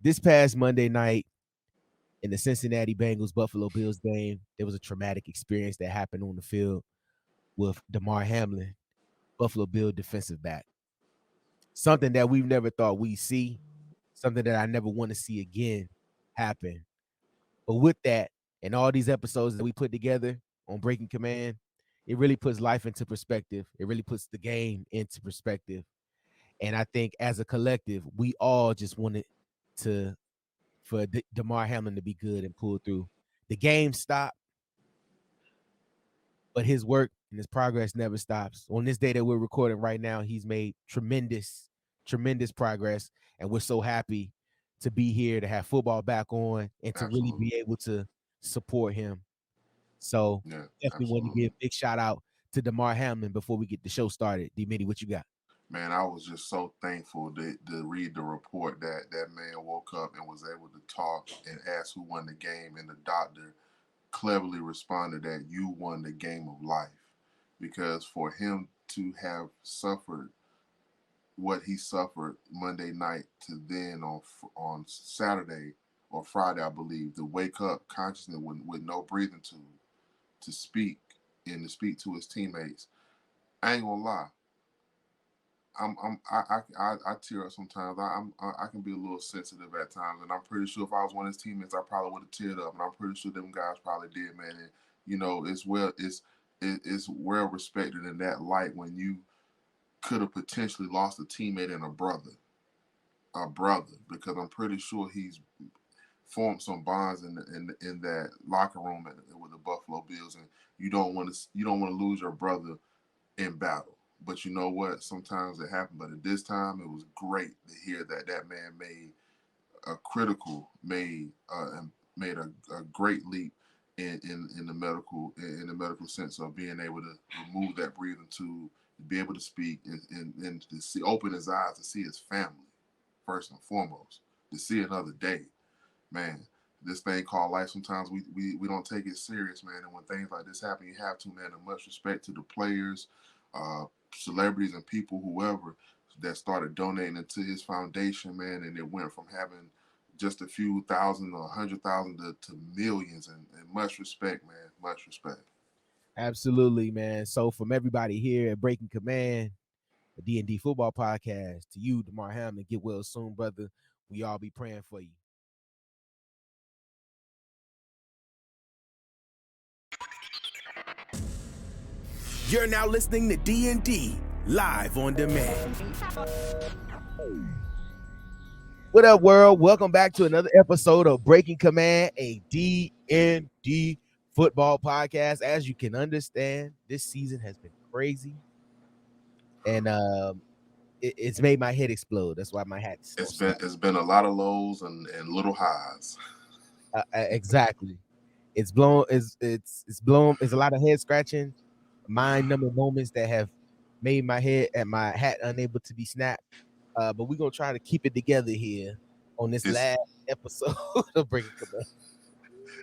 This past Monday night in the Cincinnati Bengals Buffalo Bills game, there was a traumatic experience that happened on the field with Damar Hamlin, Buffalo Bill defensive back. Something that we've never thought we'd see, something that I never want to see again happen. But with that, and all these episodes that we put together on Breaking Command, it really puts life into perspective. It really puts the game into perspective. And I think as a collective, we all just wanted to for Damar Hamlin to be good and pull through. The game stopped, but his work and his progress never stops. On this day that we're recording right now, he's made tremendous, tremendous progress, and we're so happy to be here to have football back on and to really Absolutely. be able to support him. So Yeah, definitely want to absolutely. give a big shout out to Damar Hamlin before we get the show started. Dee Middy, what you got? Man, I was just so thankful to read the report that that man woke up and was able to talk and ask who won the game, and the doctor cleverly responded that you won the game of life. Because for him to have suffered what he suffered Monday night to then on Saturday or Friday, I believe, to wake up consciously with no breathing to speak and to speak to his teammates. I ain't gonna lie. I tear up sometimes. I can be a little sensitive at times, and I'm pretty sure if I was one of his teammates, I probably would have teared up, and I'm pretty sure them guys probably did, man. And it's well respected in that light when you could have potentially lost a teammate and a brother, because I'm pretty sure he's formed some bonds in that locker room with the Buffalo Bills, and you don't want to lose your brother in battle. But you know what? Sometimes it happens. But at this time, it was great to hear that that man made a great leap in the medical sense of being able to remove that breathing tube, to be able to speak, and to see open his eyes to see his family first and foremost, to see another day, man. This thing called life, sometimes we don't take it serious, man. And when things like this happen, you have to, man. And much respect to the players, uh, celebrities, and people, whoever that started donating to his foundation, man. And it went from having just a few thousand or 100,000 to millions. And much respect, man. Much respect. Absolutely, man. So from everybody here at Breaking Command, the D&D football podcast, to you, Damar Hamlin, get well soon, brother. We all be praying for you. You're now listening to D&D live on demand. What up, world? Welcome back to another episode of Breaking Command, a D&D football podcast. As you can understand, this season has been crazy, and it's made my head explode. That's why my hat is on snap. It's been a lot of lows and little highs. Exactly. It's blown. It's blown. It's a lot of head scratching, mind numbing moments that have made my head and my hat unable to be snapped. But we're gonna try to keep it together here on this It's last episode of Breaking Command.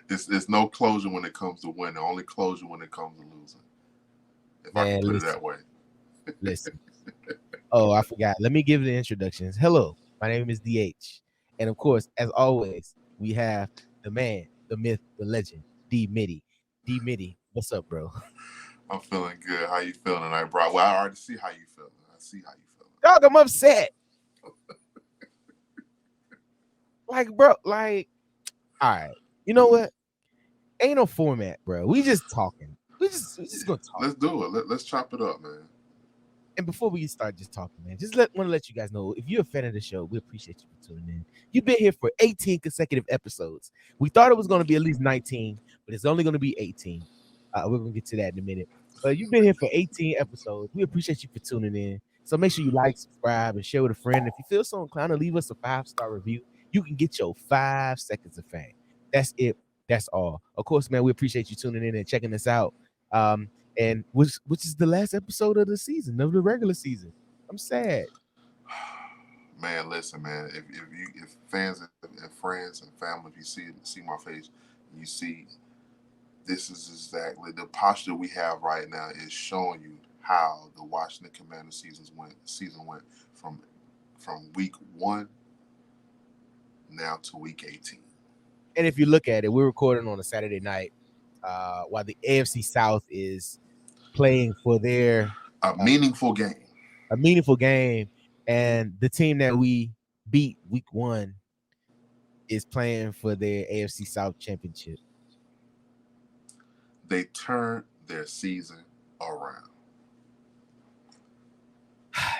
it's no closure when it comes to winning. Only closure when it comes to losing. If I can Man, put it listen, that way. listen. Oh, I forgot. Let me give the introductions. Hello, my name is DH, and of course, as always, we have the man, the myth, the legend, D Middy. D Middy, what's up, bro? I'm feeling good. How you feeling tonight, bro? Well, I already see how you feeling. I see how you feeling. Dog, I'm upset. Like, bro, like, all right. You know what? Ain't no format, bro. We just talking. We just gonna talk. Let's do it. Let's chop it up, man. And before we start just talking, man, just want to let you guys know if you're a fan of the show, we appreciate you for tuning in. You've been here for 18 consecutive episodes. We thought it was going to be at least 19, but it's only going to be 18. We're going to get to that in a minute. But you've been here for 18 episodes. We appreciate you for tuning in. So make sure you like, subscribe, and share with a friend. If you feel so inclined to leave us a 5-star review, you can get your 5 seconds of fame. That's it. That's all. Of course, man, we appreciate you tuning in and checking us out. Um, and which is the last episode of the season, of the regular season. I'm sad. Man, listen, man. If fans and friends and family, if you see my face, and you see this is exactly the posture we have right now is showing you how the Washington Commanders season went from week 1 now to week 18. And if you look at it, we're recording on a Saturday night while the AFC South is playing for their A meaningful game. a meaningful game, and the team that we beat week 1 is playing for their AFC South championship. They turned their season around.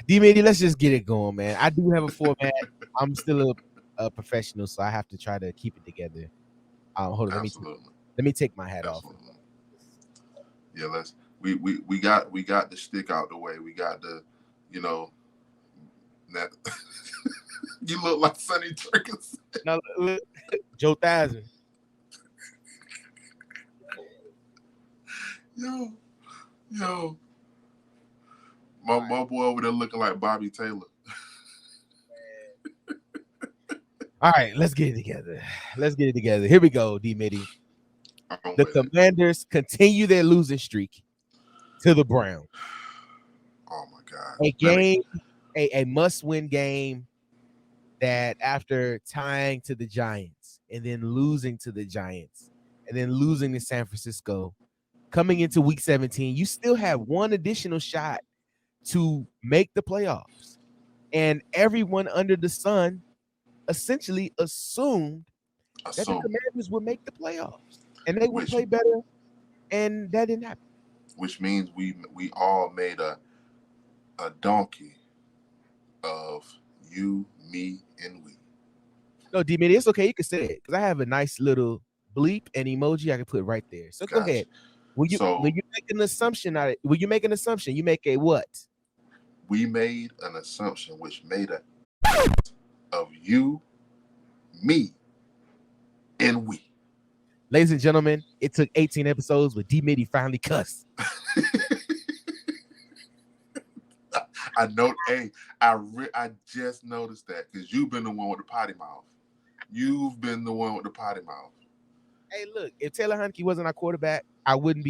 Dee Middy, let's just get it going, man. I do have a format. I'm still a professional, so I have to try to keep it together. Hold on, let me take my hat off. Yeah, we got the stick out the way. We got the, that you look like Sonny Turkins. No, look, Joe Thousand. Yo. My boy over there looking like Bobby Taylor. All right, let's get it together. Here we go, Dee Middy. The Commanders continue their losing streak to the Browns. Oh my God! A game, a must-win game that after tying to the Giants and then losing to the Giants and then losing to San Francisco, coming into week 17, you still have one additional shot to make the playoffs. And everyone under the sun essentially assumed that the Commanders would make the playoffs and they would play better, and that didn't happen. Which means we all made a donkey of you, me, and we. No, Dee Middy, it's okay. You can say it because I have a nice little bleep and emoji I can put right there. So go ahead. Will you make an assumption out of it? Will you make an assumption? You make a what? We made an assumption which made a of you, me, and we. Ladies and gentlemen, it took 18 episodes, but Dee Middy finally cussed. I know. Hey, I just noticed that because you've been the one with the potty mouth. You've been the one with the potty mouth. Hey, look, if Taylor Heineke wasn't our quarterback, I wouldn't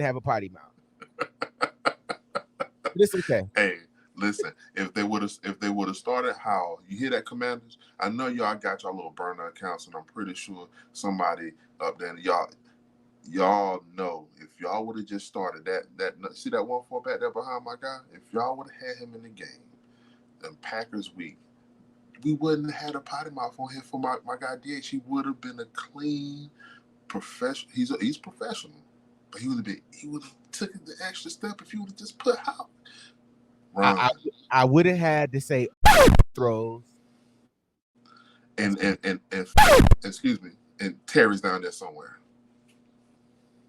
have a potty mouth. But it's okay. Hey, listen, if they would have started Howell, you hear that, Commanders? I know y'all got y'all little burner accounts, and I'm pretty sure somebody up there, y'all know if y'all would have just started that see that 1-4 back there behind my guy, if y'all would have had him in the game, then Packers week, we wouldn't have had a potty mouth on here for my guy DH. He would have been a clean professional. He's professional, but he would have taken the extra step if he would have just put out. I would have had to say throws. And excuse me, and Terry's down there somewhere.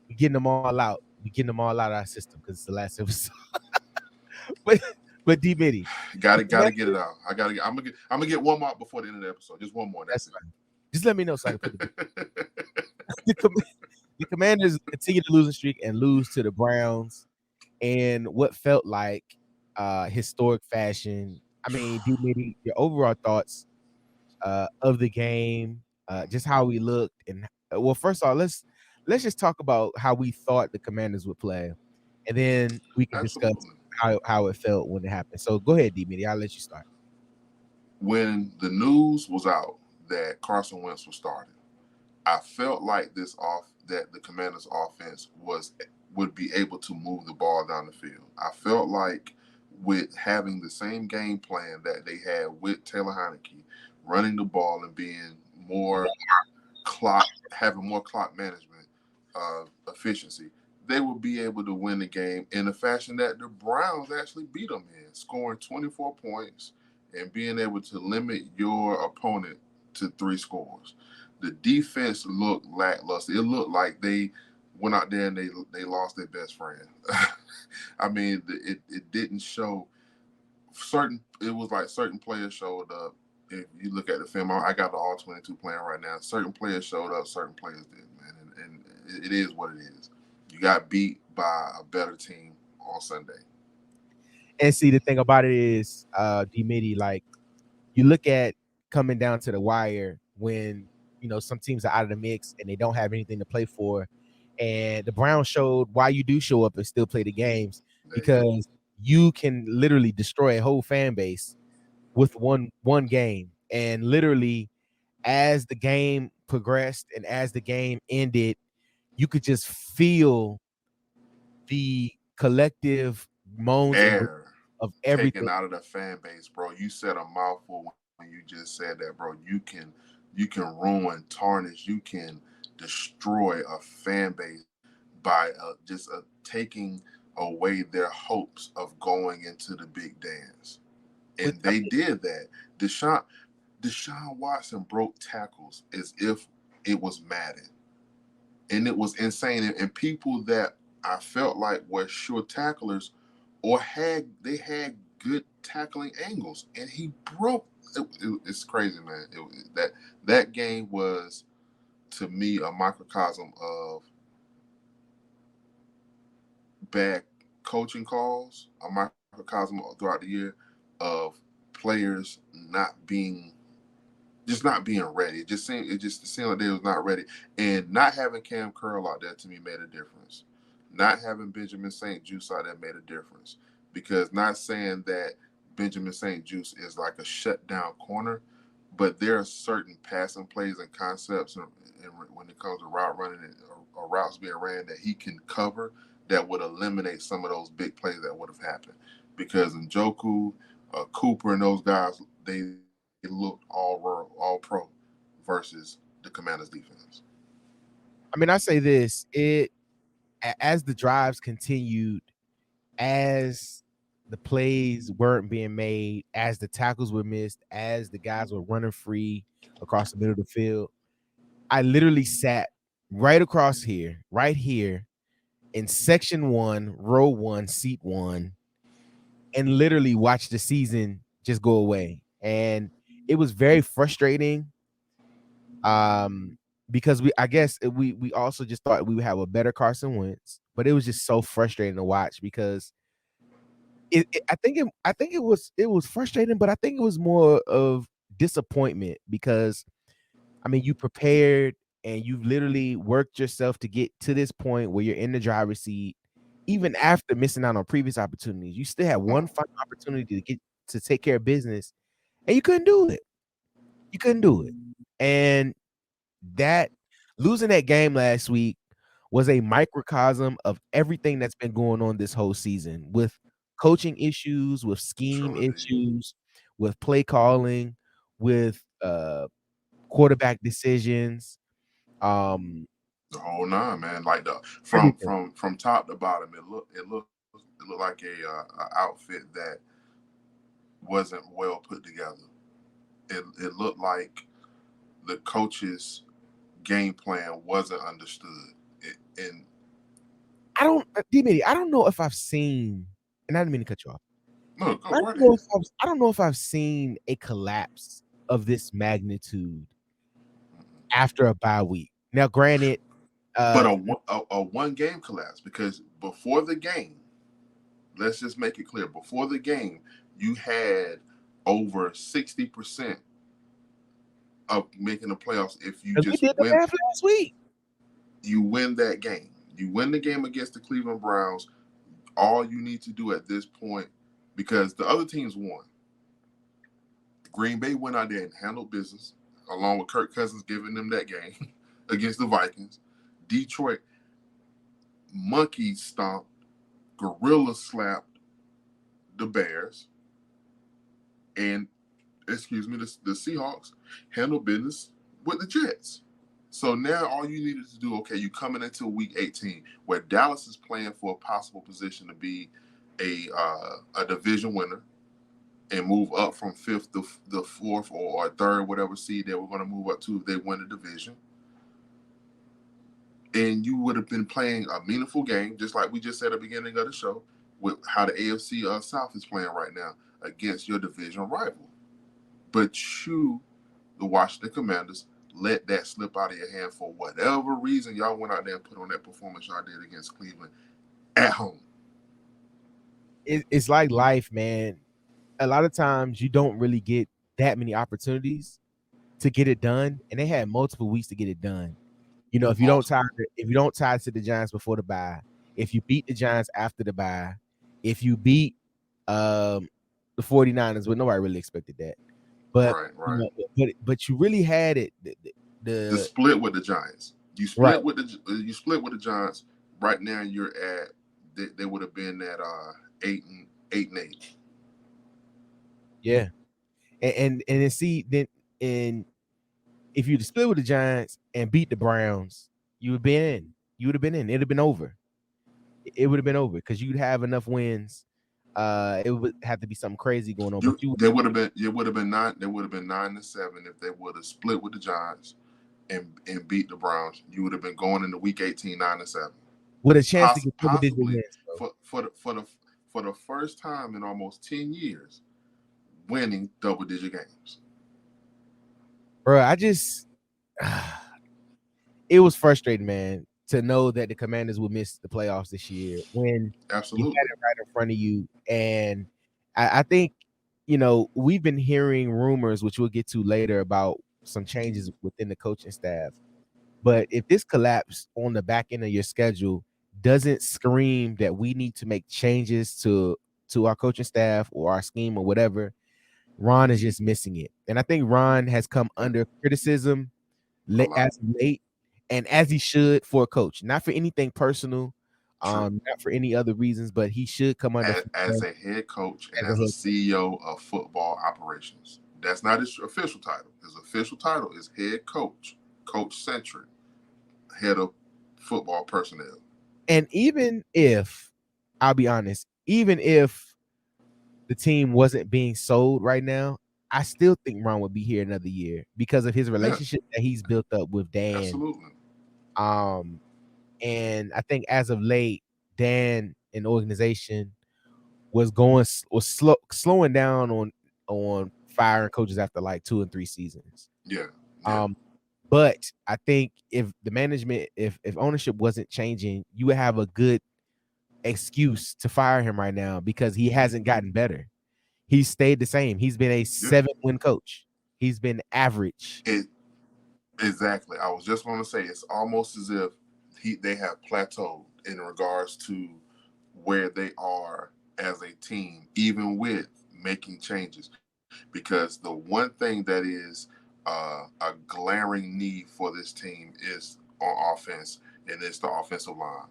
We're getting them all out. We're getting them all out of our system because it's the last episode. but Dee Middy, gotta get it out. I'm gonna get one more before the end of the episode. Just one more. That's right. Just let me know so I can put it. The Commanders continue to losing streak and lose to the Browns in what felt like historic fashion. I mean, Dee Middy, your overall thoughts of the game, just how we looked, and well, first of all, let's just talk about how we thought the Commanders would play, and then we can discuss how it felt when it happened. So go ahead, Dee Middy, I'll let you start. When the news was out that Carson Wentz was starting, I felt like that the Commanders' offense would be able to move the ball down the field. I felt like with having the same game plan that they had with Taylor Heineke, running the ball and being having more clock management efficiency, they would be able to win the game in a fashion that the Browns actually beat them in, scoring 24 points and being able to limit your opponent to 3 scores. The defense looked lackluster. It looked like they went out there and they lost their best friend. I mean, it didn't show it was like certain players showed up. If you look at the film, I got the all 22 playing right now. Certain players showed up, certain players didn't, man. And it is what it is. You got beat by a better team on Sunday. And see, the thing about it is, Dee Middy, like, you look at coming down to the wire when, some teams are out of the mix and they don't have anything to play for. And the Browns showed why you do show up and still play the games, because you can literally destroy a whole fan base with one game. And literally as the game progressed and as the game ended, you could just feel the collective moans and Air of taken everything. out of the fan base, bro. You said a mouthful when you just said that, bro. You can ruin, tarnish, you can destroy a fan base by just taking away their hopes of going into the big dance. With And I they mean, did that. Deshaun Watson broke tackles as if it was Madden. And it was insane. And people that I felt like were sure tacklers or had good tackling angles, and he broke. It's crazy, man. That game was to me a microcosm of bad coaching calls, a microcosm throughout the year of players not being ready. It just seemed like they was not ready. And not having Cam Curl out there to me made a difference. Not having Benjamin St. Juice out there made a difference. Because not saying that Benjamin St. Juice is like a shutdown corner, but there are certain passing plays and concepts and when it comes to route running or routes being ran that he can cover that would eliminate some of those big plays that would have happened. Because Njoku, Cooper, and those guys, they looked all pro versus the Commanders defense. I mean, I say this, as the drives continued, as the plays weren't being made, as the tackles were missed, as the guys were running free across the middle of the field, I literally sat right here in section 1, row 1, seat 1, and literally watched the season just go away. And it was very frustrating. Because I guess we also just thought we would have a better Carson Wentz, but it was just so frustrating to watch because I think it was frustrating, but I think it was more of disappointment because I mean you prepared and you've literally worked yourself to get to this point where you're in the driver's seat, even after missing out on previous opportunities. You still had one final opportunity to take care of business, and you couldn't do it. You couldn't do it, and that losing that game last week was a microcosm of everything that's been going on this whole season with coaching issues, with scheme Sure did. issues, with play calling, with quarterback decisions, um, The whole nine, man. Like the everything. from top to bottom, it looked like a outfit that wasn't well put together. It looked like the coach's game plan wasn't understood. And Dee Middy, I don't know if I've seen, and I didn't mean to cut you off. no, go I don't right know ahead. if I don't know if I've seen a collapse of this magnitude after a bye week. Now, granted, But uh, a one game collapse because before the game, let's just make it clear. Before the game, you had over 60% of making the playoffs if you because we just did the win. math last week. You win that game. You win the game against the Cleveland Browns. All you need to do at this point, because the other teams won. Green Bay went out there and handled business, along with Kirk Cousins giving them that game against the Vikings. Detroit monkey stomped, gorilla slapped the Bears, and the Seahawks handled business with the Jets. So now all you needed to do, okay, you coming into week 18 where Dallas is playing for a possible position to be a division winner and move up from fifth to the fourth or third, whatever seed they were going to move up to if they win the division. And you would have been playing a meaningful game, just like we just said at the beginning of the show, with how the AFC South is playing right now against your division rival. But you, the Washington Commanders, let that slip out of your hand for whatever reason. Y'all went out there and put on that performance y'all did against Cleveland at home. It's like life, man. A lot of times you don't really get that many opportunities to get it done, and they had multiple weeks to get it done. You know, Multiple. if you don't tie to the Giants before the bye, if you beat the Giants after the bye, if you beat the 49ers, well, nobody really expected that. But Right, you right. know, but you really had it. The The split with the Giants. right, You split with the Giants. Right now, you're at. They would have been at 8-8. yeah, and then see then and if you'd split with the Giants and beat the Browns, you would been in. You would have been in. It'd have been over. It would have been over because you'd have enough wins. It would have to be something crazy going on, but you They would have been. It would have been 9. They would have been 9-7 if they would have split with the Giants and beat the Browns. You would have been going into Week 18 9-7. with a chance to get double digit Possibly wins, bro. for the first time in almost 10 years, winning double-digit games. Bro, I just it was frustrating, man, to know that the Commanders would miss the playoffs this year when you had Absolutely. it right in front of you. And I think, we've been hearing rumors, which we'll get to later, about some changes within the coaching staff. But if this collapse on the back end of your schedule doesn't scream that we need to make changes to our coaching staff or our scheme or whatever, Ron is just missing it. And I think Ron has come Yeah, under criticism a lot. as of late, and as he should for a coach, not for anything personal, True. not for any other reasons, but he should come under As fire a head coach and as a as a head coach. CEO of football operations. That's not his official title. His official title is head coach, coach centric, head of football personnel. And even if, I'll be honest, even if the team wasn't being sold right now, I still think Ron would be here another year because of his Yeah, relationship that he's built up with Dan. absolutely. Um, and I think as of late, Dan and the organization was slowing down on firing coaches after like 2 and 3 seasons. Yeah, yeah. Um, but I think if the management, if ownership wasn't changing, you would have a good excuse to fire him right now because he hasn't gotten better. He's stayed the same. He's been a Yeah. 7-win coach. He's been average. It exactly. I was just going to say it's almost as if they have plateaued in regards to where they are as a team, even with making changes. Because the one thing that is a glaring need for this team is on offense, and it's the offensive line.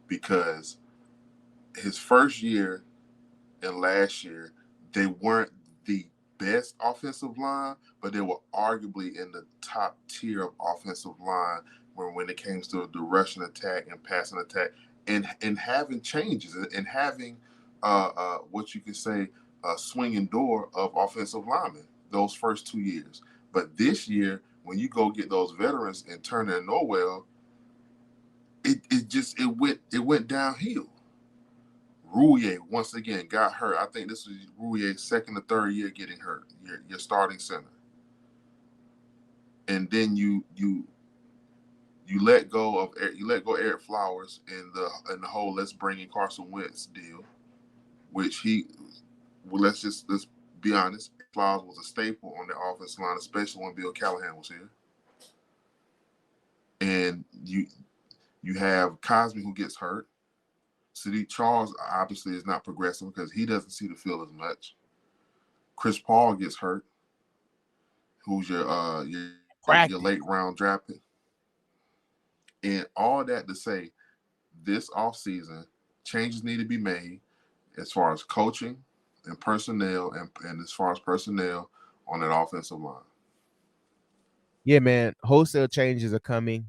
Because his first year and last year, they weren't the best offensive line, but they were arguably in the top tier of offensive line when it came to the rushing attack and passing attack, and having changes and having what you could say a swinging door of offensive linemen those first 2 years. But this year, when you go get those veterans and Turner and Norwell, it went downhill. Rouillet once again got hurt. I think this was Rouillet's second or third year getting hurt. Your starting center, and then you let go of Eric Flowers in the whole let's bring in Carson Wentz deal, which let's be honest, Flowers was a staple on the offensive line, especially when Bill Callahan was here. And you have Cosme who gets hurt. Sadiq Charles obviously is not progressing because he doesn't see the field as much. Chris Paul gets hurt, who's your late round draft pick. And all that to say, this offseason, changes need to be made as far as coaching and personnel and as far as personnel on that offensive line. Yeah, man. Wholesale changes are coming.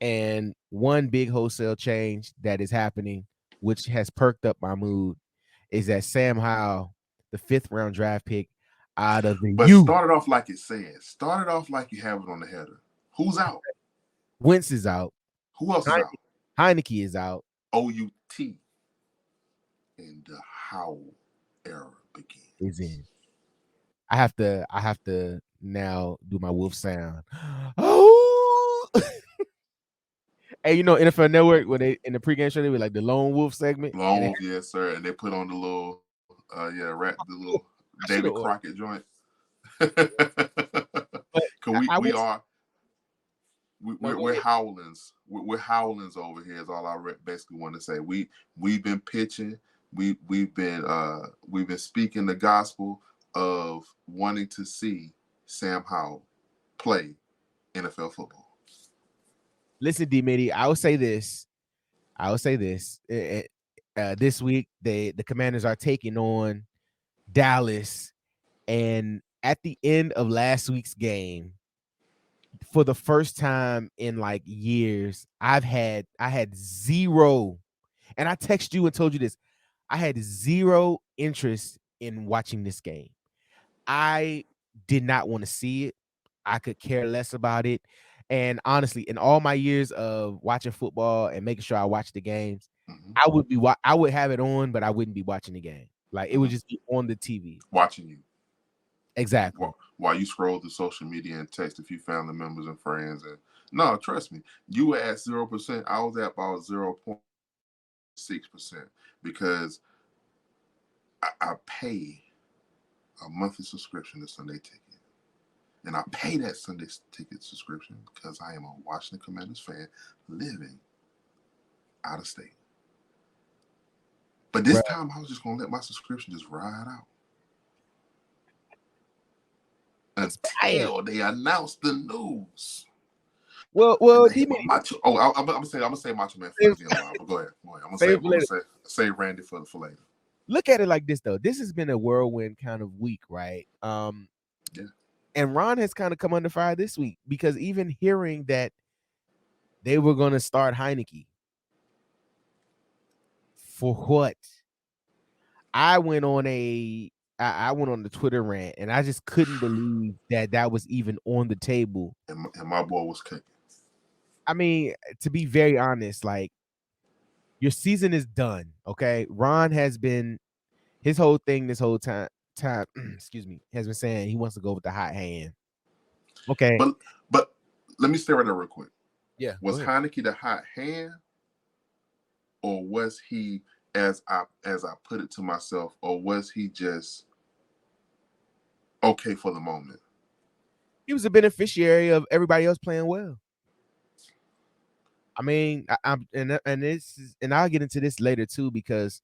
And one big wholesale change that is happening, which has perked up my mood, is that Sam Howell, the 5th-round draft pick out of the But U. start it off like it says. Start it off like you have it on the header. Who's out? Wentz is out. Who else is out? Heineke is out. OUT. And the Howell era begins. Is in. I have to now do my wolf sound. Oh, hey, NFL Network when they in the pregame show they were like the lone wolf segment. Lone Wolf, yes, sir. And they put on the little, the little David Crockett joint. Because we're howlings. We're howlings over here. Is all I basically want to say. We've been pitching. We've been speaking the gospel of wanting to see Sam Howell play NFL football? Listen, Dee Middy, I will say this. This week, the Commanders are taking on Dallas, and at the end of last week's game, for the first time in like years, I had zero, and I texted you and told you this. I had zero interest in watching this game. I did not want to see it. I could care less about it. And honestly, in all my years of watching football and making sure I watch the games, Mm-hmm. I would have it on, but I wouldn't be watching the game. Like it would just be on the TV. Watching you. Exactly. While you scroll through social media and text a few family members and friends. And no, trust me, you were at 0%. I was at about 0.6% because I pay a monthly subscription to Sunday Ticket. And I pay that Sunday Ticket subscription because I am a Washington Commanders fan living out of state. But this time I was just going to let my subscription just ride out until they announced the news. Well, I'm gonna say Macho Man first. But go ahead. I'm gonna say Randy for later. Look at it like this though. This has been a whirlwind kind of week, right? Yeah. And Ron has kind of come under fire this week because even hearing that they were going to start Heineke, for what? I went on the Twitter rant, and I just couldn't believe that was even on the table. And my boy was cooking. I mean, to be very honest, like your season is done. Okay, Ron has been his whole thing this whole time. Excuse me, has been saying he wants to go with the hot hand. Okay, but let me stay right there real quick. Yeah, was Heineke the hot hand, or was he, as I put it to myself, or was he just okay for the moment? He was a beneficiary of everybody else playing well. I mean, I'll get into this later too because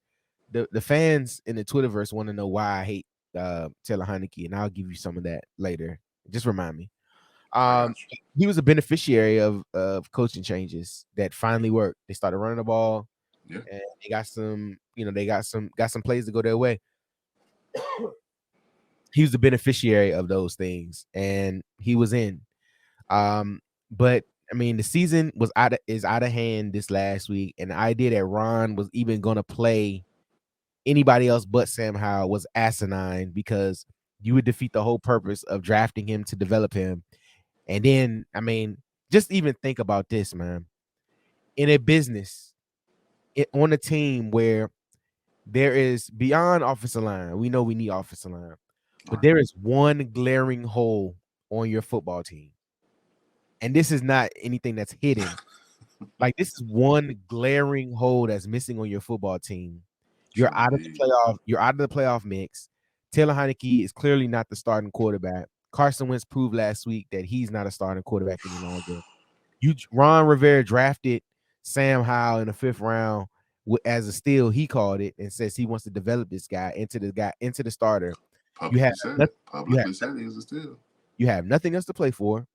the fans in the Twitterverse want to know why I hate Taylor Heineke, and I'll give you some of that later. Just remind me. He was a beneficiary of coaching changes that finally worked. They started running the ball, and they got some plays to go their way. He was the beneficiary of those things, and he was in. But I mean, the season is out of hand this last week, and the idea that Ron was even going to play anybody else but Sam Howell was asinine because you would defeat the whole purpose of drafting him to develop him. And then, I mean, just even think about this, man. In a business, on a team where there is beyond offensive line, we know we need offensive line, but there is one glaring hole on your football team. And this is not anything that's hidden. Like, this is one glaring hole that's missing on your football team. You're out of the playoff. You're out of the playoff mix. Taylor Heineke is clearly not the starting quarterback. Carson Wentz proved last week that he's not a starting quarterback any longer. Ron Rivera drafted Sam Howell in the 5th round as a steal. He called it and says he wants to develop this guy into the starter. Publicly said he was a steal. You have nothing else to play for.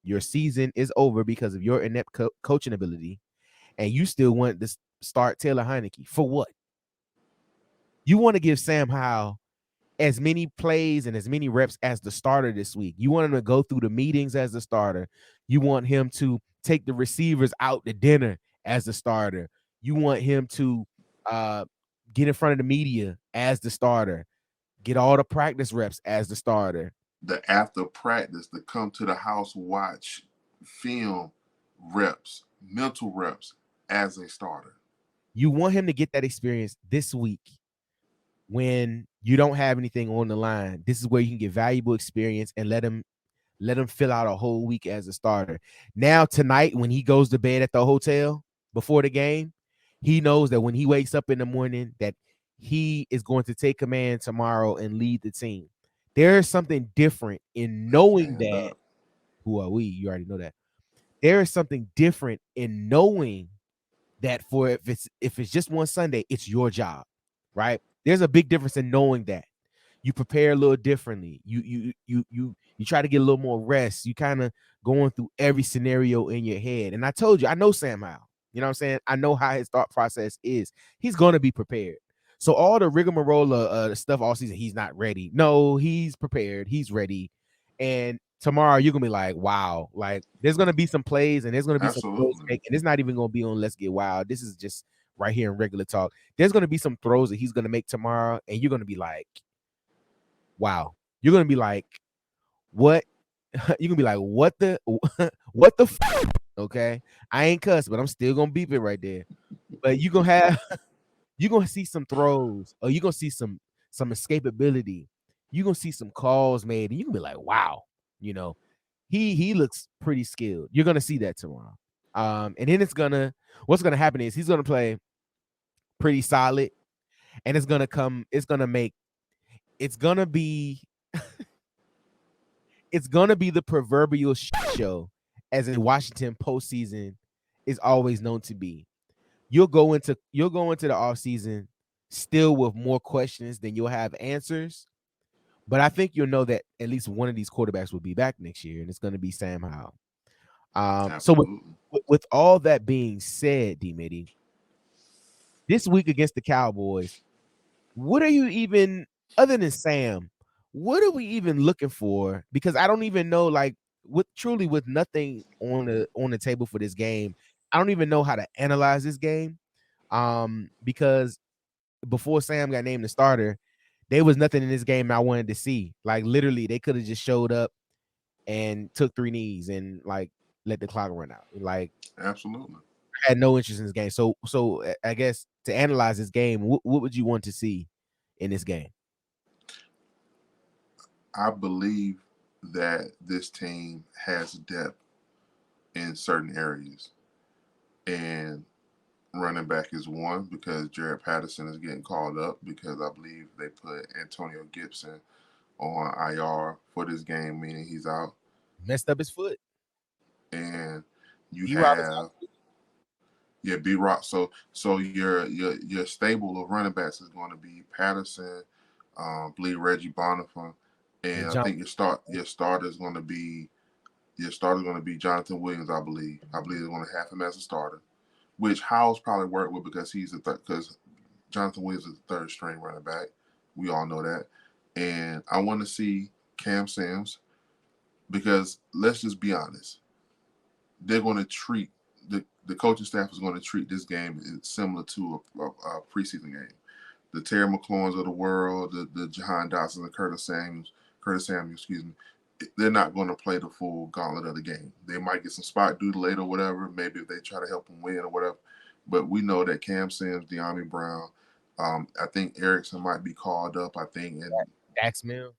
Your season is over because of your inept coaching ability, and you still want to start Taylor Heineke for what? You want to give Sam Howell as many plays and as many reps as the starter this week. You want him to go through the meetings as the starter. You want him to take the receivers out to dinner as the starter. You want him to get in front of the media as the starter, get all the practice reps as the starter. The after practice, to come to the house, watch film reps, mental reps as a starter. You want him to get that experience this week when you don't have anything on the line. This is where you can get valuable experience and let him fill out a whole week as a starter. Now, tonight, when he goes to bed at the hotel before the game, he knows that when he wakes up in the morning that he is going to take command tomorrow and lead the team. There is something different in knowing that. Who are we? You already know that. There is something different in knowing that if it's just one Sunday, it's your job, right? There's a big difference in knowing that. You prepare a little differently. You try to get a little more rest. You kind of going through every scenario in your head. And I told you, I know Sam Howell. You know what I'm saying? I know how his thought process is. He's gonna be prepared. So all the rigmarole stuff all season, he's not ready. No, he's prepared. He's ready. And tomorrow you're gonna be like, wow, like there's gonna be some plays and there's gonna be some throws Absolutely. and it's not even gonna be on Let's Get Wild. This is just right here in regular talk. There's gonna be some throws that he's gonna make tomorrow, and you're gonna be like, wow. You're gonna be like, what? You're gonna be like, what the what the okay? I ain't cuss, but I'm still gonna beep it right there. But you gonna have you're gonna see some throws, or you're gonna see some escapability. You're gonna see some calls made, and you can be like, wow, you know, he looks pretty skilled. You're gonna see that tomorrow. And then what's gonna happen is he's gonna play pretty solid, and it's gonna be it's gonna be the proverbial show, as a Washington postseason is always known to be. You'll go into the offseason still with more questions than you'll have answers. But I think you'll know that at least one of these quarterbacks will be back next year, and it's going to be Sam Howell. So Absolutely. with all that being said, D Middy, this week against the Cowboys, what are you even other than Sam? What are we even looking for? Because I don't even know, like, with nothing on the table for this game, I don't even know how to analyze this game. Because before Sam got named the starter, there was nothing in this game I wanted to see. Like literally, they could have just showed up and took 3 knees and like let the clock run out. Like Absolutely. I had no interest in this game. So I guess to analyze this game, what would you want to see in this game? I believe that this team has depth in certain areas, and running back is one because Jared Patterson is getting called up because I believe they put Antonio Gibson on IR for this game, meaning he's out. Messed up his foot. And you B-Rob is have B Rock. So your stable of running backs is going to be Patterson, believe Reggie Bonnafon, and and I John. think your starter is going to be Jonathan Williams. I believe they're going to have him as a starter, which Howell's probably worked with because because Jonathan Williams is the third string running back. We all know that, and I want to see Cam Sims because let's just be honest, they're going to treat the coaching staff is going to treat this game similar to a preseason game. The Terry McLaurin's of the world, the Jahan Dotson, the Curtis Samuels, excuse me, they're not going to play the full gauntlet of the game. They might get some spot duty later or whatever, maybe if they try to help them win or whatever. But we know that Cam Sims, De'Ami Brown, I think Erickson might be called up. I think, and Dax Mill.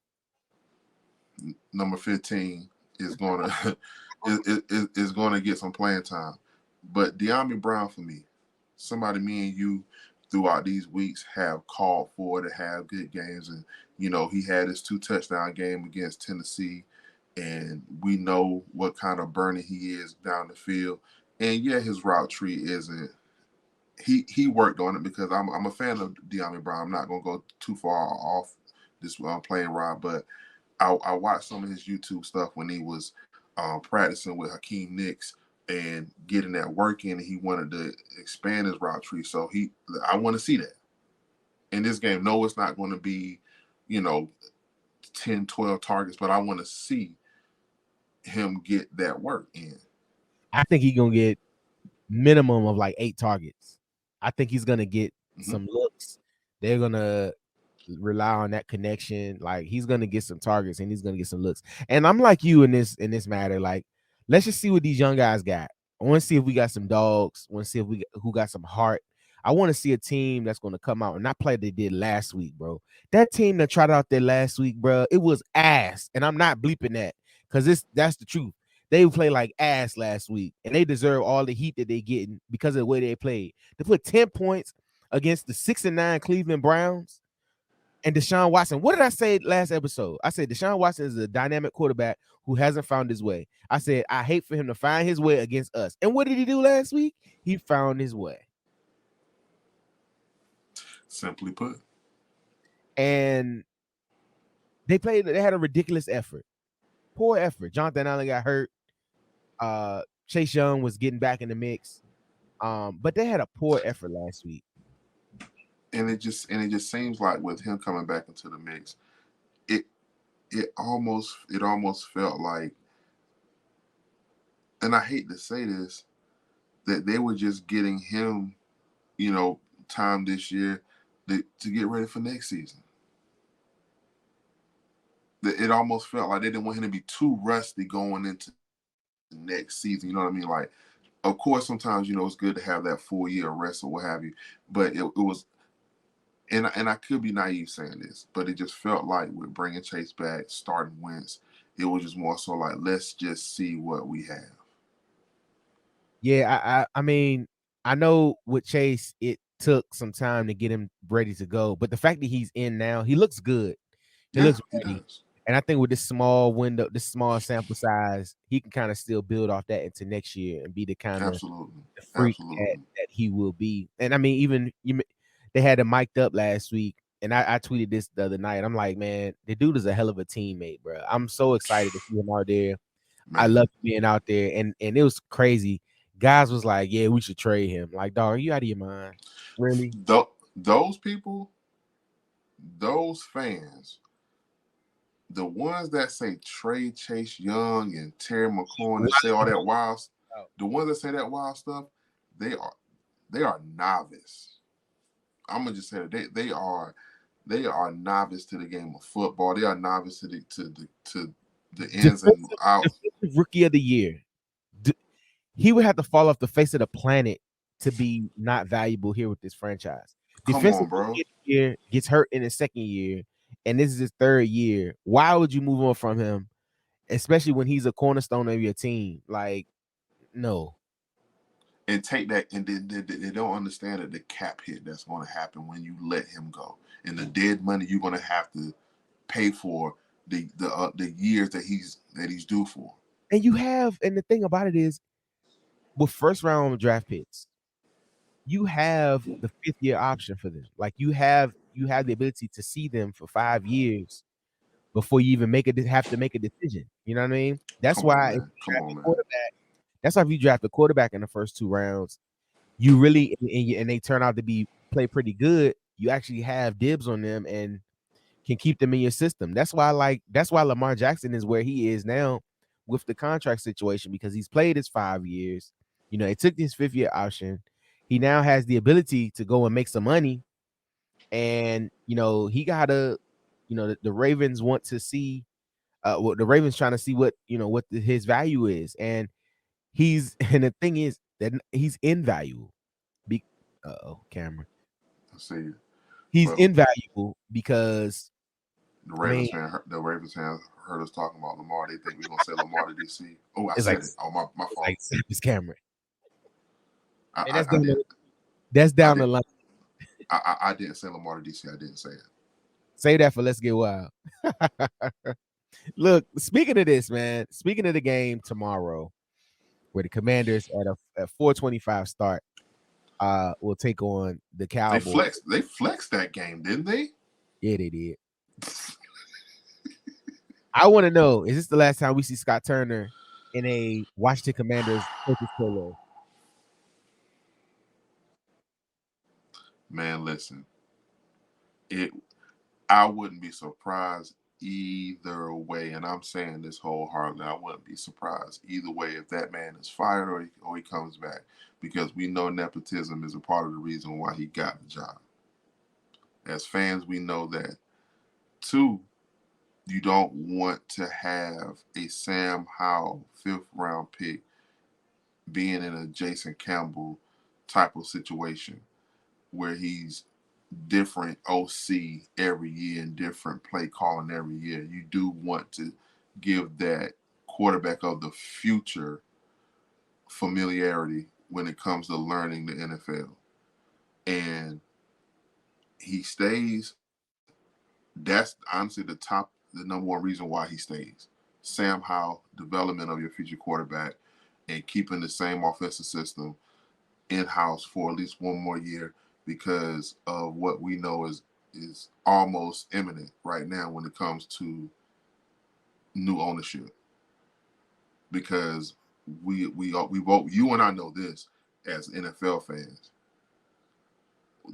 number 15 is going to is going to get some playing time. But De'Ami Brown, for me, somebody me and you throughout these weeks have called for to have good games, and he had his 2-touchdown game against Tennessee, and we know what kind of burner he is down the field. And yeah, his route tree isn't. He worked on it because I'm a fan of De'Ami Brown. I'm not gonna go too far off this playing rod, but I watched some of his YouTube stuff when he was practicing with Hakeem Nicks and getting that work in, and he wanted to expand his route tree. So I want to see that in this game. No, it's not going to be, 10, 12 targets, but I want to see him get that work in. I think he's gonna get minimum of like 8 targets. I think he's gonna get some looks. They're gonna rely on that connection. Like he's gonna get some targets and he's gonna get some looks. And I'm like you in this matter. Like, let's just see what these young guys got. I want to see if we got some dogs. I want to see if who got some heart. I want to see a team that's gonna come out and not play they did last week, bro. That team that tried out there last week, bro, it was ass. And I'm not bleeping that because that's the truth. They play like ass last week, and they deserve all the heat that they getting because of the way they played. They put 10 points against the 6-9 Cleveland Browns. And Deshaun Watson, what did I say last episode? I said Deshaun Watson is a dynamic quarterback who hasn't found his way. I said I hate for him to find his way against us. And what did he do last week? He found his way. Simply put. And They had a ridiculous effort. Poor effort. Jonathan Allen got hurt. Chase Young was getting back in the mix. But they had a poor effort last week. And it just seems like with him coming back into the mix, it almost felt like, and I hate to say this, that they were just getting him, time this year to get ready for next season. It almost felt like they didn't want him to be too rusty going into next season. You know what I mean? Like, of course, sometimes it's good to have that full year of rest or what have you, but it was. And I could be naive saying this, but it just felt like with bringing Chase back, starting Wentz, it was just more so like, let's just see what we have. Yeah, I mean, I know with Chase, it took some time to get him ready to go, but the fact that he's in now, he looks good. He Yeah, looks he ready. does. And I think with this small window, this small sample size, he can kind of still build off that into next year and be the kind of Absolutely. the freak Absolutely. that he will be. And I mean, even they had him mic'd up last week, and I tweeted this the other night. I'm like, man, the dude is a hell of a teammate, bro. I'm so excited to see him out there. I Man. love being out there, and it was crazy. Guys was like, yeah, we should trade him. Like, dog, are you out of your mind? Really? Those people, those fans, the ones that say trade Chase Young and Terry McLaurin and say all that wild, the ones that say that wild stuff, they are novice. I'm gonna just say that they are novice to the game of football. They are novice to the ins and outs. Defensive rookie of the year. He would have to fall off the face of the planet to be not valuable here with this franchise. Come Defensive on, bro. year gets hurt in his second year, and this is his third year. Why would you move on from him, especially when he's a cornerstone of your team? Like, no. And take that, and they don't understand that the cap hit that's going to happen when you let him go, and the dead money you're going to have to pay for the years that he's due for. And the thing about it is, with first round draft picks, you have the 5th-year option for them. Like you have the ability to see them for 5 years before you even have to make a decision. You know what I mean? That's why if you draft a quarterback, that's why if you draft a quarterback in the first 2 rounds, you really and they turn out to play pretty good, you actually have dibs on them and can keep them in your system. That's why Lamar Jackson is where he is now with the contract situation, because he's played his 5 years. It took his 5th-year option. He now has the ability to go and make some money. And, he gotta, the Ravens want to see, the Ravens trying to see what his value is. And and the thing is that he's invaluable. Camera. I see it. He's invaluable because the Ravens fans heard us talking about Lamar. They think we're gonna say Lamar to DC. Oh, I said it. Oh, my fault. Like his camera. I did. That's down the line. I didn't say Lamar to DC. I didn't say it. Say that for Let's Get Wild. Look, speaking of this, man. Speaking of the game tomorrow, where the Commanders at 4:25 start, will take on the Cowboys. They flexed that game, didn't they? Yeah, they did. I want to know: is this the last time we see Scott Turner in a Washington Commanders coach's polo? Man, listen. I wouldn't be surprised either way, and I'm saying this wholeheartedly. I wouldn't be surprised either way if that man is fired or he comes back, because we know nepotism is a part of the reason why he got the job. As fans, we know that. 2, you don't want to have a Sam Howell 5th-round pick being in a Jason Campbell type of situation where he's different OC every year and different play calling every year. You do want to give that quarterback of the future familiarity when it comes to learning the NFL. And he stays. That's honestly the number one reason why he stays. Sam Howell, development of your future quarterback, and keeping the same offensive system in-house for at least one more year, because of what we know is is almost imminent right now when it comes to new ownership, because we vote. You and I know this as NFL fans.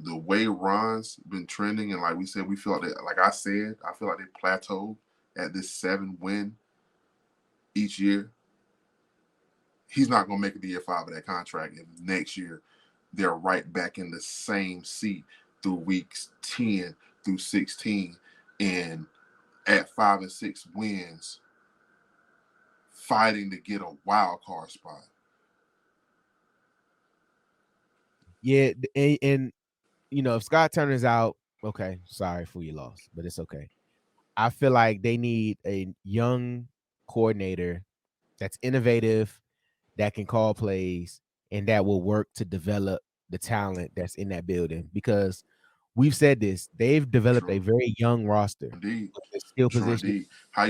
The way Ron's been trending, and like we said, we feel like I said, I feel like they plateaued at this 7-win each year. He's not going to make it to year 5 of that contract if next year they're right back in the same seat through weeks 10 through 16 and at 5 and 6 wins fighting to get a wild card spot. Yeah, and if Scott Turner's out, okay, sorry for your loss, but it's okay. I feel like they need a young coordinator that's innovative, that can call plays, and that will work to develop the talent that's in that building. Because we've said this, they've developed a very young roster. Indeed, The skill true position. indeed. How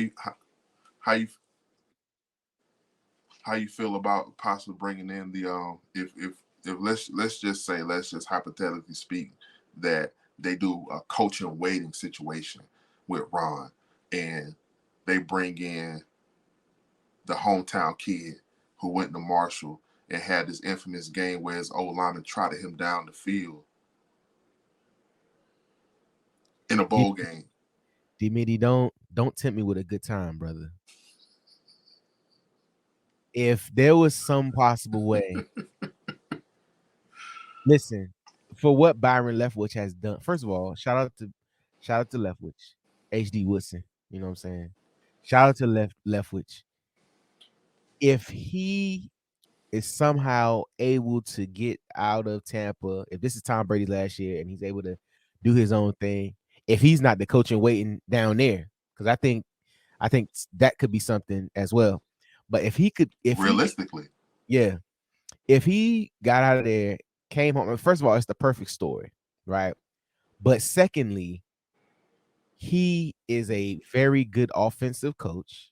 you feel about possibly bringing in the if let's just say, let's just hypothetically speak, that they do a coaching waiting situation with Ron and they bring in the hometown kid who went to Marshall and had this infamous game where his old lineman trotted him down the field in a bowl game. Dee Middy, don't tempt me with a good time, brother. If there was some possible way, listen, for what Byron Leftwich has done. First of all, shout out to Leftwich, HD Woodson. You know what I'm saying? Shout out to Leftwich. If he is somehow able to get out of Tampa, if this is Tom Brady last year and he's able to do his own thing, if he's not the coach and waiting down there, because I think that could be something as well. But if he could, realistically, yeah, if he got out of there, came home, first of all, it's the perfect story, right? But secondly, he is a very good offensive coach.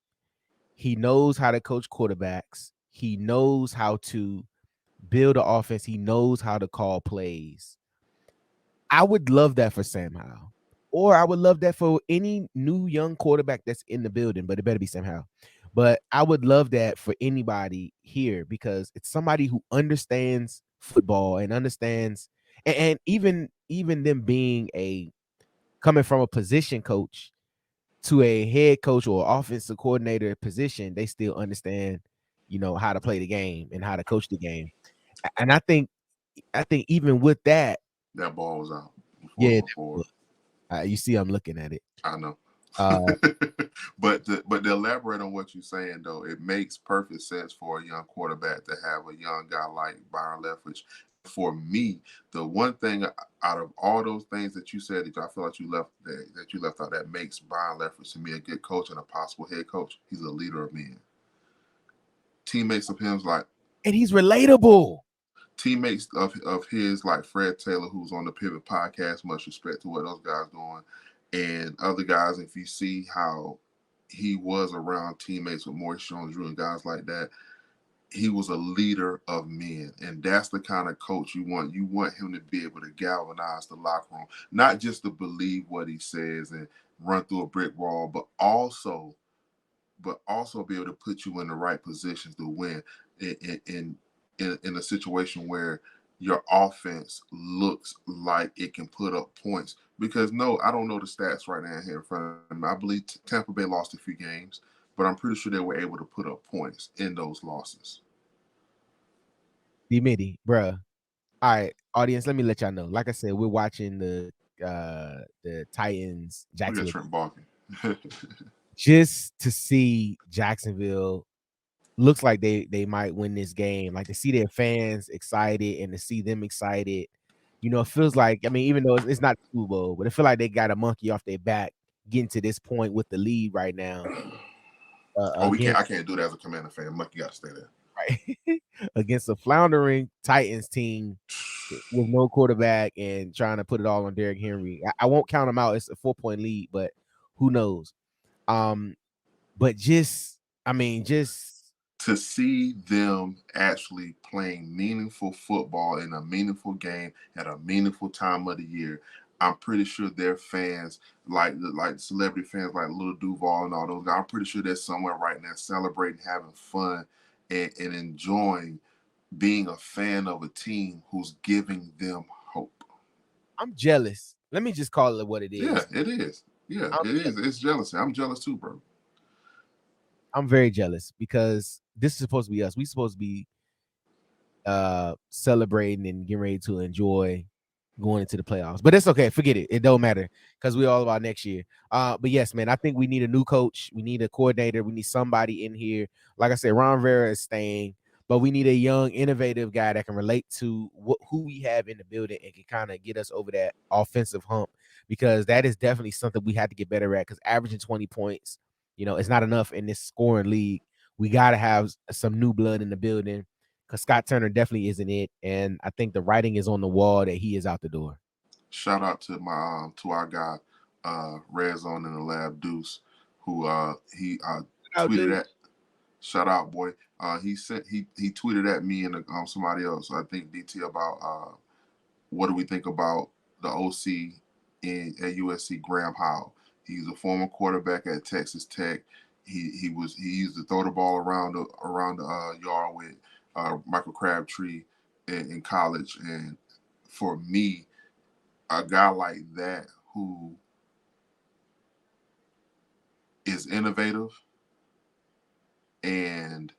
He knows how to coach quarterbacks. He knows how to build an offense. He knows how to call plays. I would love that for Sam Howell. Or I would love that for any new young quarterback that's in the building, but it better be Sam Howell. But I would love that for anybody here because it's somebody who understands football and understands, and even them being coming from a position coach to a head coach or offensive coordinator position, they still understand, how to play the game and how to coach the game. And I think even with that, that ball was out before yeah, it went forward. you see, I'm looking at it. I know. Uh, but to elaborate on what you're saying, though, it makes perfect sense for a young quarterback to have a young guy like Byron Leftwich. For me, the one thing out of all those things that you said that I feel like you left out that makes Byron Leftwich to me a good coach and a possible head coach, he's a leader of men. Teammates of him and he's relatable. Teammates of his like Fred Taylor, who's on the Pivot podcast, much respect to what those guys doing, and other guys. If you see how he was around teammates with Maurice Jones-Drew and guys like that, he was a leader of men, and that's the kind of coach you want. You want him to be able to galvanize the locker room, not just to believe what he says and run through a brick wall, but also be able to put you in the right positions to win in a situation where your offense looks like it can put up points. Because no, I don't know the stats right now here in front of me. I believe Tampa Bay lost a few games, but I'm pretty sure they were able to put up points in those losses. Dee Middy, bruh. All right, audience, let me let y'all know. Like I said, we're watching the Titans Look at Jacksonville Trent Barkley. just to see Jacksonville. Looks like they might win this game. Like to see their fans excited and to see them excited. It feels like, I mean, even though it's not the Super Bowl, but it feels like they got a monkey off their back getting to this point with the lead right now. I can't do that as a Commander fan. Monkey got to stay there. Right. Against a floundering Titans team with no quarterback and trying to put it all on Derrick Henry. I won't count them out. It's a 4-point lead, but who knows? But just to see them actually playing meaningful football in a meaningful game at a meaningful time of the year, I'm pretty sure their fans, like celebrity fans like Lil Duval and all those guys, I'm pretty sure they're somewhere right now celebrating, having fun, and enjoying being a fan of a team who's giving them hope. I'm jealous. Let me just call it what it Yeah, is. it is. Yeah, I'm it is. jealous. It's jealousy. I'm jealous too, bro. I'm very jealous because this is supposed to be us. We supposed to be celebrating and getting ready to enjoy going into the playoffs. But it's okay. Forget it. It don't matter because we're all about next year. But yes, man, I think we need a new coach. We need a coordinator. We need somebody in here. Like I said, Ron Rivera is staying, but we need a young, innovative guy that can relate to who we have in the building and can kind of get us over that offensive hump, because that is definitely something we have to get better at, because averaging 20 points, it's not enough in this scoring league. We got to have some new blood in the building, because Scott Turner definitely isn't it. And I think the writing is on the wall that he is out the door. Shout out to my to our guy, Red Zone in the Lab Deuce, who he tweeted at. Shout out, boy. He tweeted at me and somebody else. I think DT about what do we think about the OC at USC, Graham Howell. He's a former quarterback at Texas Tech. He used to throw the ball around the yard with Michael Crabtree in college. And for me, a guy like that who is innovative and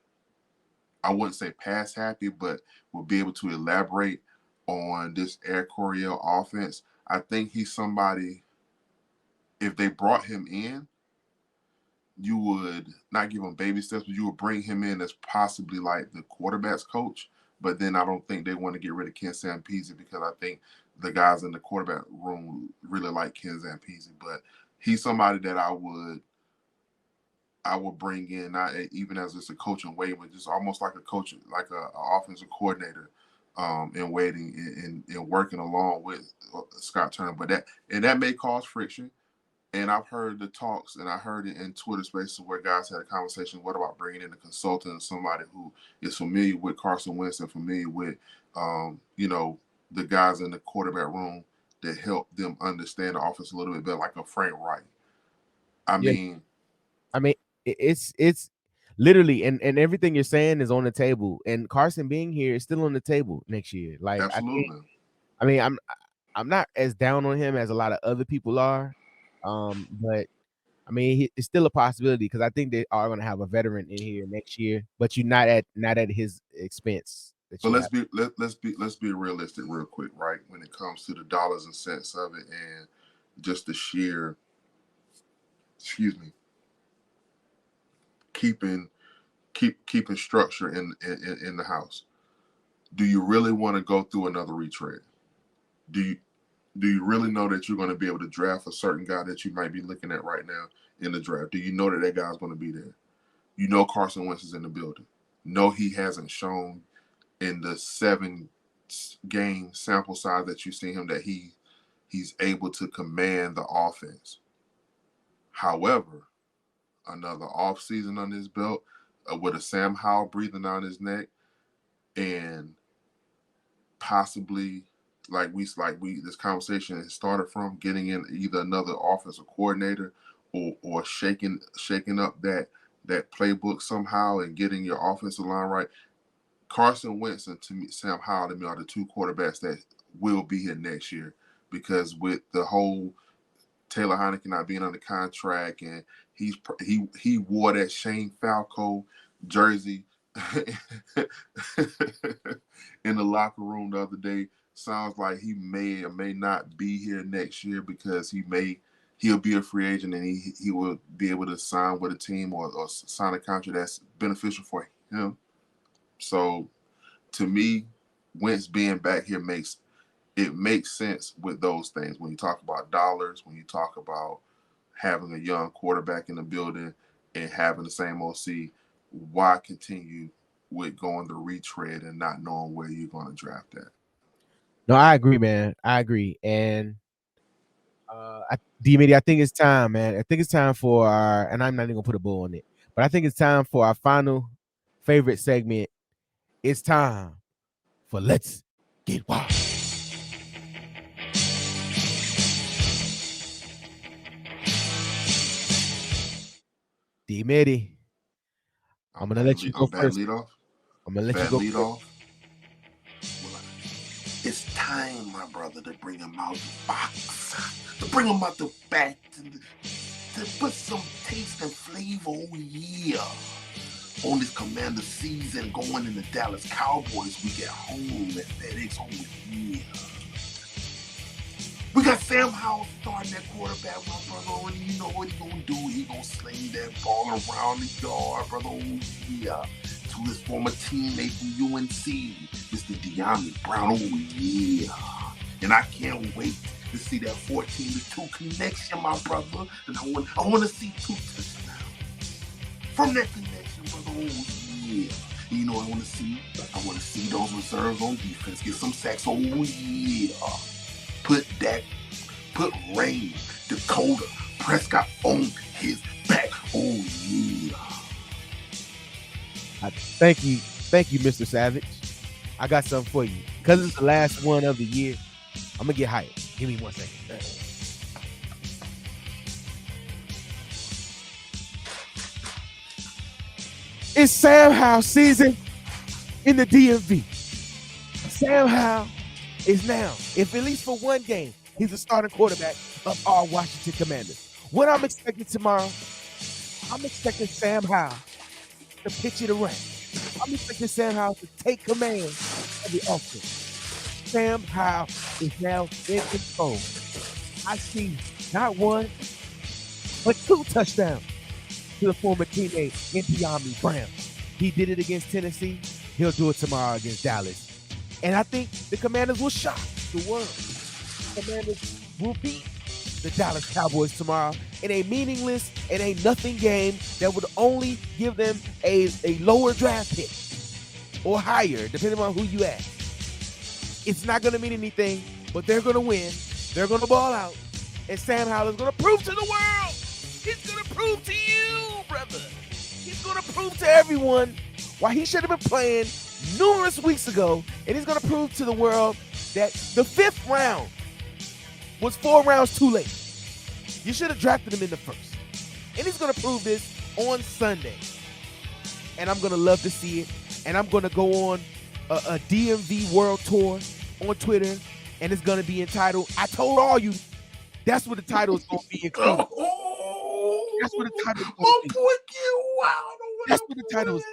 I wouldn't say pass happy, but will be able to elaborate on this Air Coryell offense. I think he's somebody, if they brought him in, you would not give him baby steps, but you would bring him in as possibly like the quarterback's coach. But then I don't think they want to get rid of Ken Zampese, because I think the guys in the quarterback room really like Ken Zampese. But he's somebody that I would bring in, not even as just a coach in waiting, but just almost like a coach, like a offensive coordinator in waiting and working along with Scott Turner. But that may cause friction. And I've heard the talks, and I heard it in Twitter Spaces where guys had a conversation. What about bringing in a consultant, somebody who is familiar with Carson Wentz and familiar with, the guys in the quarterback room that help them understand the offense a little bit better, like a Frank Wright. I Yeah, mean, it's literally, and everything you're saying is on the table. And Carson being here is still on the table next year. Like absolutely. I'm not as down on him as a lot of other people are. But I mean, it's still a possibility, because I think they are going to have a veteran in here next year, but you're not at his expense. But let's be realistic real quick, right? When it comes to the dollars and cents of it, and just the sheer, keeping structure in the house. Do you really want to go through another retread? Do you really know that you're going to be able to draft a certain guy that you might be looking at right now in the draft? Do you know that guy's going to be there? You know Carson Wentz is in the building. No, he hasn't shown in the 7-game sample size that you've seen him that he's able to command the offense. However, another offseason on his belt, with a Sam Howell breathing down his neck, and possibly like we this conversation has started from getting in either another offensive coordinator or shaking up that playbook somehow and getting your offensive line right. Carson Wentz and to me, Sam Howell to me are the two quarterbacks that will be here next year, because with the whole Taylor Heineke not being under contract, and he wore that Shane Falco jersey in the locker room the other day. Sounds like he may or may not be here next year, because he'll be a free agent, and he will be able to sign with a team or sign a contract that's beneficial for him. So to me, Wentz being back here makes sense with those things. When you talk about dollars, when you talk about having a young quarterback in the building and having the same OC, why continue with going the retread and not knowing where you're going to draft at? No, I agree, man. I agree. And Dee Middy, I think it's time, man. I think it's time for our, and I'm not even gonna put a bow on it, but I think it's time for our final favorite segment. It's time for Let's Get Wild. Dee Middy, I'm gonna let you go Bad first. lead off. I'm gonna let you Bad go lead first. off. Well, it's time, my brother, to bring him out the box, to bring him out the bat, to put some taste and flavor. Oh yeah. On this Commander season, going in the Dallas Cowboys week at home at FedEx. Oh yeah. We got Sam Howell starting that quarterback, my brother, and you know what he gonna do? He gonna sling that ball around the yard, brother. Oh yeah. To his former teammate from UNC, Mr. De'Ami Brown. Oh yeah. And I can't wait to see that 14-2 connection, my brother. And I want to see 2 touchdowns from that connection, brother. Oh yeah. You know what I want to see? I want to see those reserves on defense get some sacks. Oh yeah. Put Rain, Dakota, Prescott on his back. Oh yeah. Thank you, Mr. Savage. I got something for you. Because it's the last one of the year, I'm gonna get hyped. Give me 1 second. It's Sam Howell season in the DMV. Sam Howell is now, if at least for one game, he's the starting quarterback of our Washington Commanders. What I'm expecting tomorrow, I'm expecting Sam Howell to pitch it around. I'm expecting Sam Howell to take command of the offense. Sam Howell is now in control. I see not 1, but 2 touchdowns to the former teammate in De'Ami Brown. He did it against Tennessee. He'll do it tomorrow against Dallas. And I think the Commanders will shock the world. The Commanders will beat the Dallas Cowboys tomorrow in a meaningless and a nothing game that would only give them a lower draft pick or higher, depending on who you ask. It's not going to mean anything, but they're going to win. They're going to ball out. And Sam Howell is going to prove to the world. He's going to prove to you, brother. He's going to prove to everyone why he should have been playing numerous weeks ago. And he's going to prove to the world that the 5th round was 4 rounds too late. You should have drafted him in the 1st. And he's going to prove this on Sunday. And I'm going to love to see it. And I'm going to go on a DMV world tour on Twitter. And it's going to be entitled, I Told All You. That's what the title is going to be included. That's what the title is going to be. That's what the title is.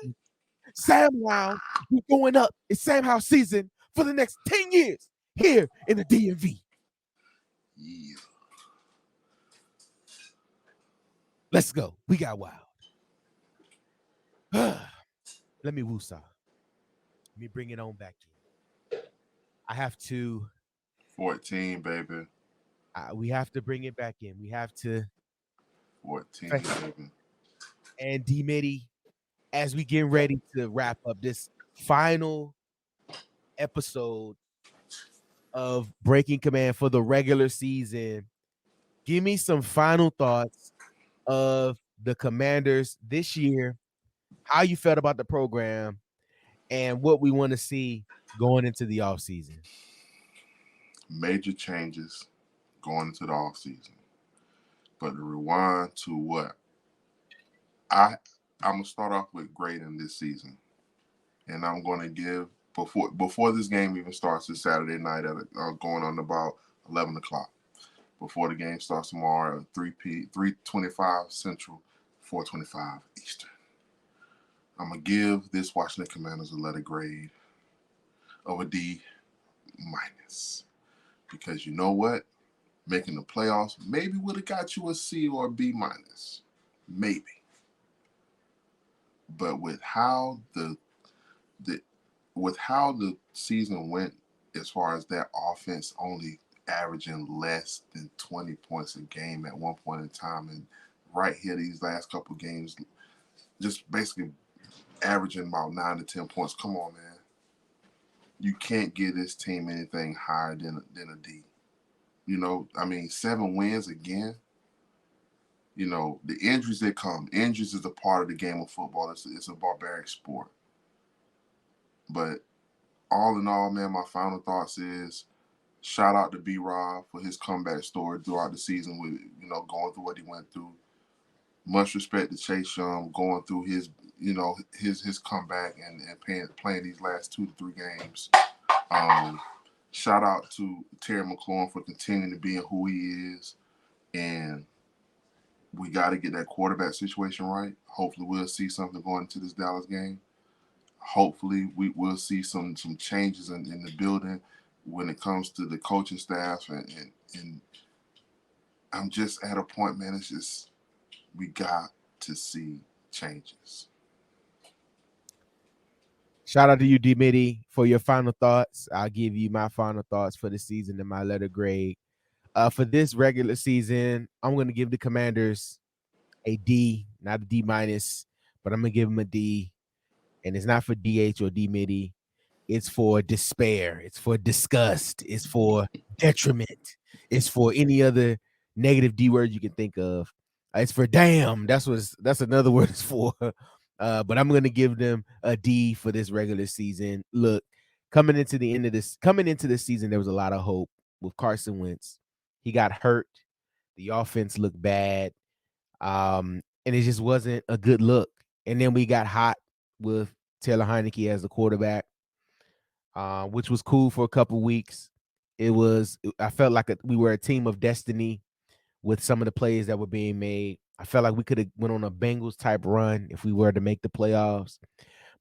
Sam Howell, we're going up. It's Sam Howell season for the next 10 years here in the DMV. Yeah. Let's go. We got wild. Let me woosah. Let me bring it on back in. I have to. 14, baby. We have to bring it back in. We have to. 14, baby. And Dee Middy, as we get ready to wrap up this final episode of Breaking Command for the regular season, give me some final thoughts of the Commanders this year, how you felt about the program, and what we want to see going into the offseason. Major changes going into the offseason. But to rewind to what I'm going to start off with grading this season. And I'm going to give, before this game even starts this Saturday night at going on about 11 o'clock. Before the game starts tomorrow at 3:25 Central, 4:25 Eastern. I'm going to give this Washington Commanders a letter grade of a D-. Because you know what? Making the playoffs maybe would have got you a C or a B-. Maybe. But with how the season went, as far as that offense only averaging less than 20 points a game at one point in time, and right here these last couple games, just basically averaging about 9 to 10 points. Come on, man. You can't give this team anything higher than a D. 7 wins again. The injuries that come. Injuries is a part of the game of football. It's a barbaric sport. But all in all, man, my final thoughts is shout out to B-Rob for his comeback story throughout the season with, going through what he went through. much respect to Chase Young going through his, his comeback and playing these last 2 to 3 games. Shout out to Terry McLaurin for continuing to be who he is, and we got to get that quarterback situation right. Hopefully, we'll see something going into this Dallas game. Hopefully, we will see some changes in the building when it comes to the coaching staff, and I'm just at a point, man. It's just we got to see changes. Shout out to you, Dee Middy, for your final thoughts. I'll give you my final thoughts for the season and my letter grade. For this regular season, I'm going to give the Commanders a D, not a D minus, but I'm going to give them a D. And it's not for DH or Dee Middy. It's for despair. It's for disgust. It's for detriment. It's for any other negative D word you can think of. It's for damn. That's another word it's for. But I'm going to give them a D for this regular season. Look, coming into this season, there was a lot of hope with Carson Wentz. He got hurt. The offense looked bad. And it just wasn't a good look. And then we got hot with Taylor Heineke as the quarterback, which was cool for a couple weeks. I felt like we were a team of destiny with some of the plays that were being made. I felt like we could have went on a Bengals type run if we were to make the playoffs,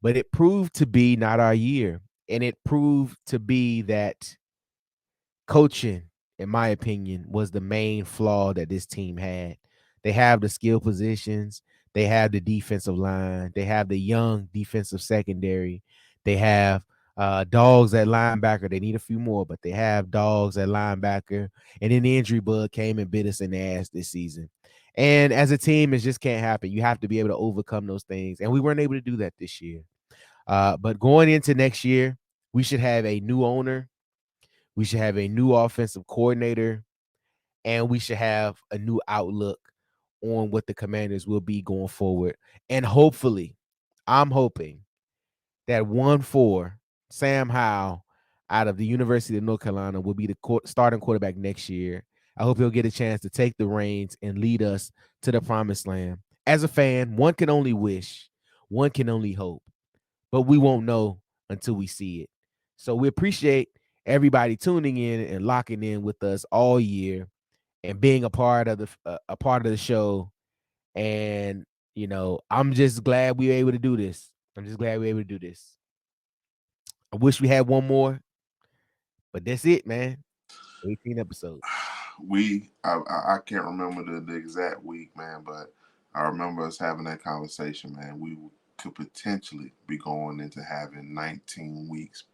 but it proved to be not our year. And it proved to be that coaching, in my opinion, was the main flaw that this team had. They have the skill positions. They have the defensive line. They have the young defensive secondary. They have dogs at linebacker. They need a few more, but they have dogs at linebacker. And then the injury bug came and bit us in the ass this season. And as a team, it just can't happen. You have to be able to overcome those things. And we weren't able to do that this year. But going into next year, we should have a new owner. We should have a new offensive coordinator. And we should have a new outlook on what the Commanders will be going forward. And hopefully, I'm hoping that 1-4 Sam Howell out of the University of North Carolina will be the starting quarterback next year. I hope he'll get a chance to take the reins and lead us to the promised land. As a fan, one can only wish, one can only hope, but we won't know until we see it. So we appreciate everybody tuning in and locking in with us all year and being a part of the show. And I'm just glad we were able to do this. I wish we had one more, but that's it, man. 18 episodes. I can't remember the exact week, man, but I remember us having that conversation, man. We could potentially be going into having 19 weeks,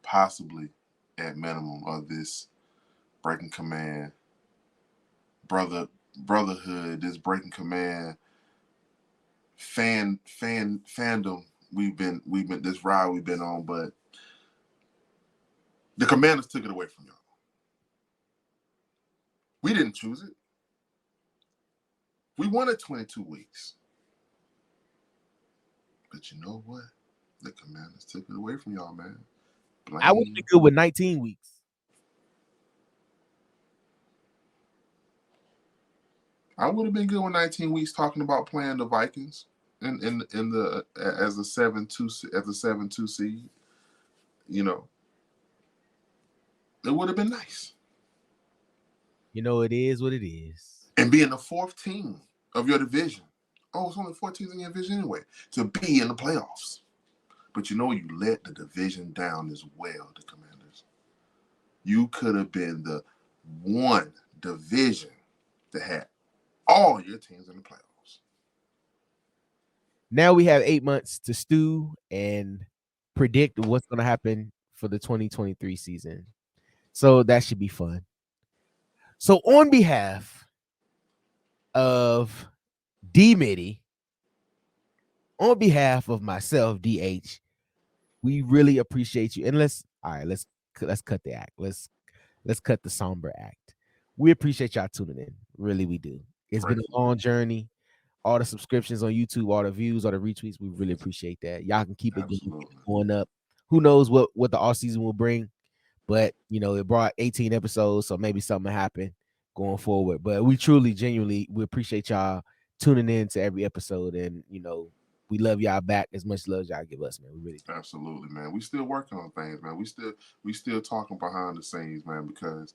possibly at minimum, of this Breaking Command brotherhood, this Breaking Command fandom we've been this ride we've been on, but the Commanders took it away from y'all. We didn't choose it. We wanted 22 weeks. But you know what? The Commanders took it away from y'all, man. I would be good with 19 weeks. I would have been good with 19 weeks talking about playing the Vikings in the as a 7-2 seed. It would have been nice. It is what it is. And being the fourth team of your division. Oh, it's only 4 teams in your division anyway. To be in the playoffs. But you let the division down as well, the Commanders. You could have been the one division that had all your teams in the playoffs. Now we have 8 months to stew and predict what's going to happen for the 2023 season. So that should be fun. So on behalf of Dee Middy, on behalf of myself, DH, we really appreciate you. And let's cut the act. Let's cut the somber act. We appreciate y'all tuning in. Really, we do. It's been a long journey. All the subscriptions on YouTube, all the views, all the retweets, we really appreciate that. Y'all can keep it going up. Who knows what the off season will bring? But it brought 18 episodes, so maybe something will happen going forward. But we truly, genuinely, we appreciate y'all tuning in to every episode. And, we love y'all back as much love as y'all give us, man. We really do. Absolutely, man. We still working on things, man. We still talking behind the scenes, man, because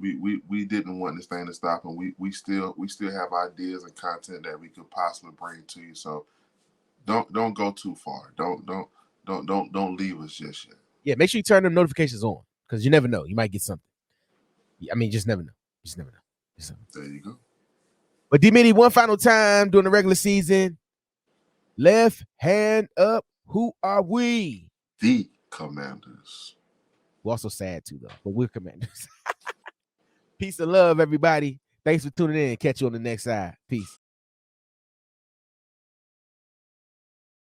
we didn't want this thing to stop, and we still have ideas and content that we could possibly bring to you. So don't go too far. Don't leave us just yet. Yeah, make sure you turn them notifications on, because you never know. You might get something. I mean, just never know. Just never know. There you go. But Dee Middy, one final time during the regular season. Left hand up. Who are we? The Commanders. We're also sad too, though, but we're Commanders. Peace and love, everybody. Thanks for tuning in. Catch you on the next side. Peace.